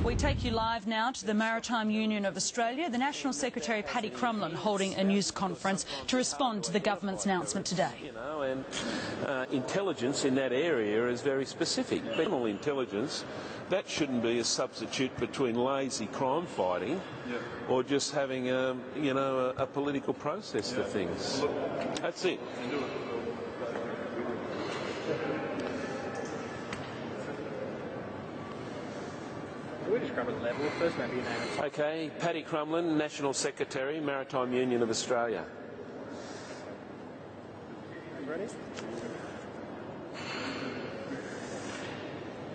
We take you live now to the Maritime Union of Australia. The National Secretary, Paddy Crumlin, holding a news conference to respond to the government's announcement today. Intelligence in that area is very specific. Criminal intelligence, that shouldn't be a substitute between lazy crime fighting or just having a political process to things. That's it. We just grab a level first, maybe your name. Okay, Paddy Crumlin, National Secretary, Maritime Union of Australia. You ready?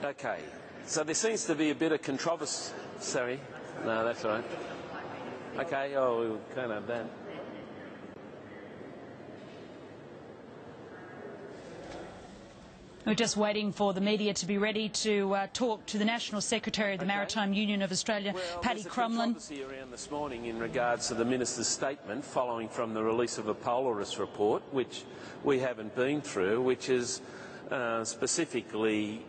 Okay, so there seems to be a bit of controversy. Sorry, no, that's all right. Okay, oh, we can't have that. We're just waiting for the media to be ready to talk to the National Secretary of the Maritime Union of Australia, Paddy Crumlin. There's a controversy around this morning in regards to the Minister's statement following from the release of a Polaris report, which we haven't been through, which is specifically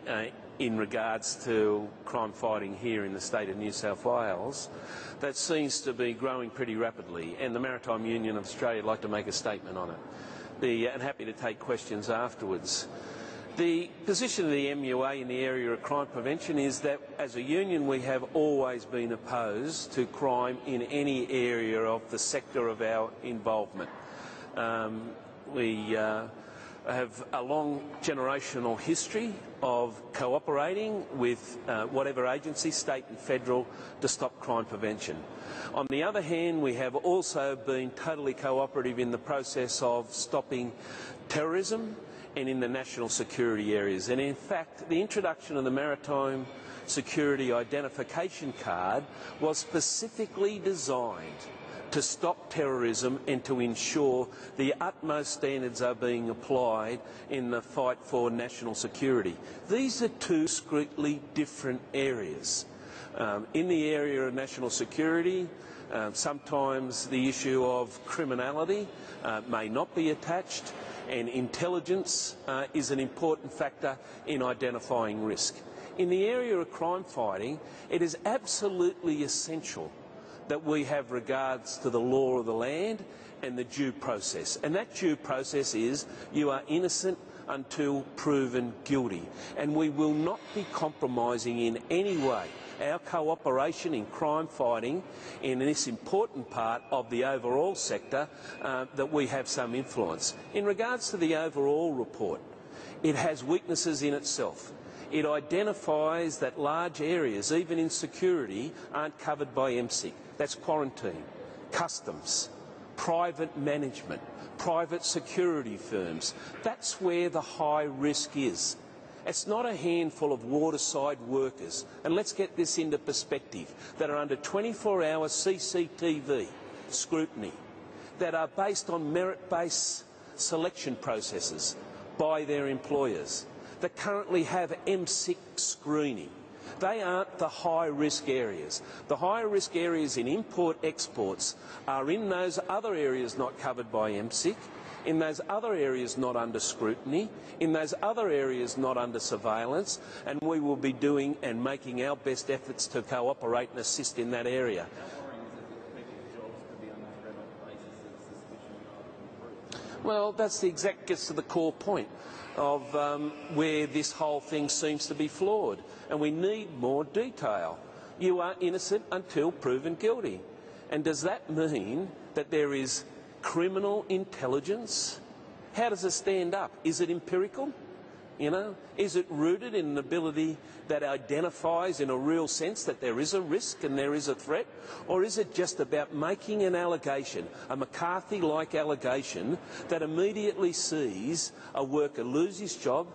in regards to crime fighting here in the state of New South Wales. That seems to be growing pretty rapidly, and the Maritime Union of Australia would like to make a statement on it. And happy to take questions afterwards. The position of the MUA in the area of crime prevention is that as a union we have always been opposed to crime in any area of the sector of our involvement. We have a long generational history of cooperating with whatever agency, state and federal, to stop crime prevention. On the other hand, we have also been totally cooperative in the process of stopping terrorism and in the national security areas. And in fact, the introduction of the Maritime Security Identification Card was specifically designed to stop terrorism and to ensure the utmost standards are being applied in the fight for national security. These are two discretely different areas. In the area of national security, sometimes the issue of criminality may not be attached, and intelligence is an important factor in identifying risk. In the area of crime fighting, it is absolutely essential that we have regards to the law of the land and the due process. And that due process is you are innocent until proven guilty. And we will not be compromising in any way our cooperation in crime fighting in this important part of the overall sector that we have some influence. In regards to the overall report, it has weaknesses in itself. It identifies that large areas, even in security, aren't covered by MSIC. That's quarantine, customs, private management, private security firms. That's where the high risk is. It's not a handful of waterside workers, and let's get this into perspective, that are under 24-hour CCTV scrutiny, that are based on merit-based selection processes by their employers, that currently have MSIC screening. They aren't the high-risk areas. The high-risk areas in import-exports are in those other areas not covered by MSIC, in those other areas not under scrutiny, in those other areas not under surveillance, and we will be doing and making our best efforts to cooperate and assist in that area. Well, that's the exact gets to the core point of where this whole thing seems to be flawed, and we need more detail. You are innocent until proven guilty. And does that mean that there is criminal intelligence? How does it stand up? Is it empirical? Is it rooted in an ability that identifies in a real sense that there is a risk and there is a threat? Or is it just about making an allegation, a McCarthy-like allegation, that immediately sees a worker lose his job,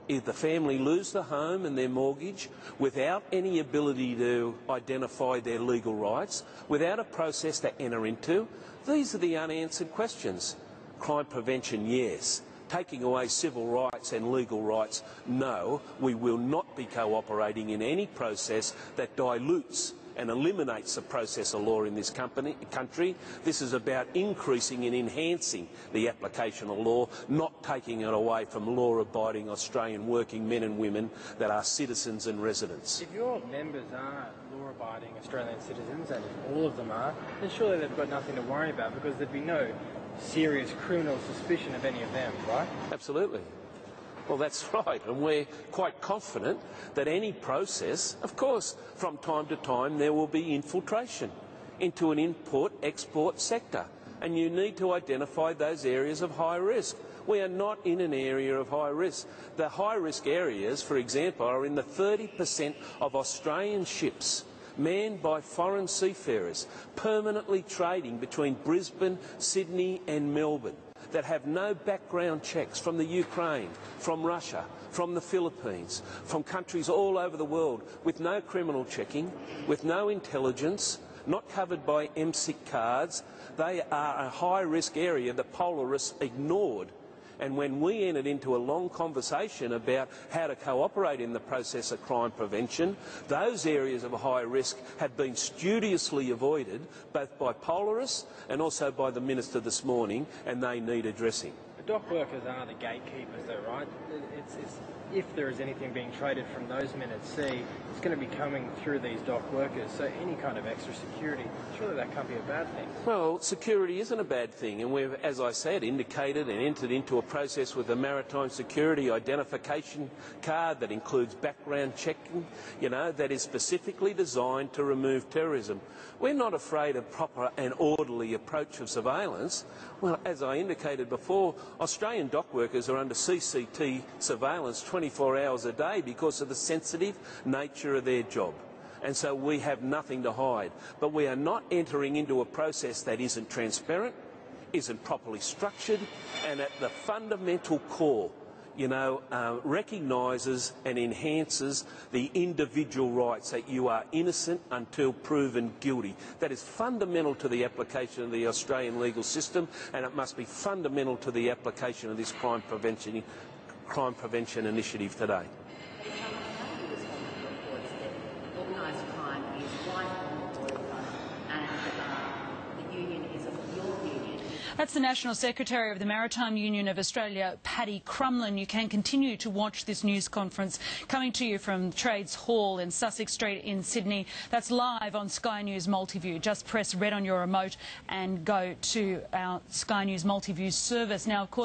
if the family lose the home and their mortgage, without any ability to identify their legal rights, without a process to enter into? These are the unanswered questions. Crime prevention, yes. Taking away civil rights and legal rights, no. We will not be cooperating in any process that dilutes and eliminates the process of law in this country. This is about increasing and enhancing the application of law, not taking it away from law-abiding Australian working men and women that are citizens and residents. If your members are law-abiding Australian citizens, and if all of them are, then surely they've got nothing to worry about, because there'd be no serious criminal suspicion of any of them, right? Absolutely. Well, that's right, and we're quite confident that any process, of course, from time to time there will be infiltration into an import-export sector, and you need to identify those areas of high risk. We are not in an area of high risk. The high-risk areas, for example, are in the 30% of Australian ships manned by foreign seafarers, permanently trading between Brisbane, Sydney and Melbourne, that have no background checks from the Ukraine, from Russia, from the Philippines, from countries all over the world, with no criminal checking, with no intelligence, not covered by MSIC cards. They are a high-risk area that Polaris ignored. And when we entered into a long conversation about how to cooperate in the process of crime prevention, those areas of high risk have been studiously avoided, both by Polaris and also by the Minister this morning, and they need addressing. The dock workers are the gatekeepers though, right? If there is anything being traded from those men at sea, it's going to be coming through these dock workers, so any kind of extra security, surely that can't be a bad thing. Well, security isn't a bad thing, and we've, as I said, indicated and entered into a process with the Maritime Security Identification Card that includes background checking, that is specifically designed to remove terrorism. We're not afraid of proper and orderly approach of surveillance. Well, as I indicated before, Australian dock workers are under CCT surveillance 24 hours a day because of the sensitive nature of their job. And so we have nothing to hide. But we are not entering into a process that isn't transparent, isn't properly structured, and at the fundamental core, recognises and enhances the individual rights that you are innocent until proven guilty. That is fundamental to the application of the Australian legal system, and it must be fundamental to the application of this crime prevention initiative today. Organised crime is right on the forefront, and the union is your union. That's the National Secretary of the Maritime Union of Australia, Paddy Crumlin. You can continue to watch this news conference coming to you from Trades Hall in Sussex Street in Sydney. That's live on Sky News Multiview. Just press red on your remote and go to our Sky News Multiview service. Now, of course,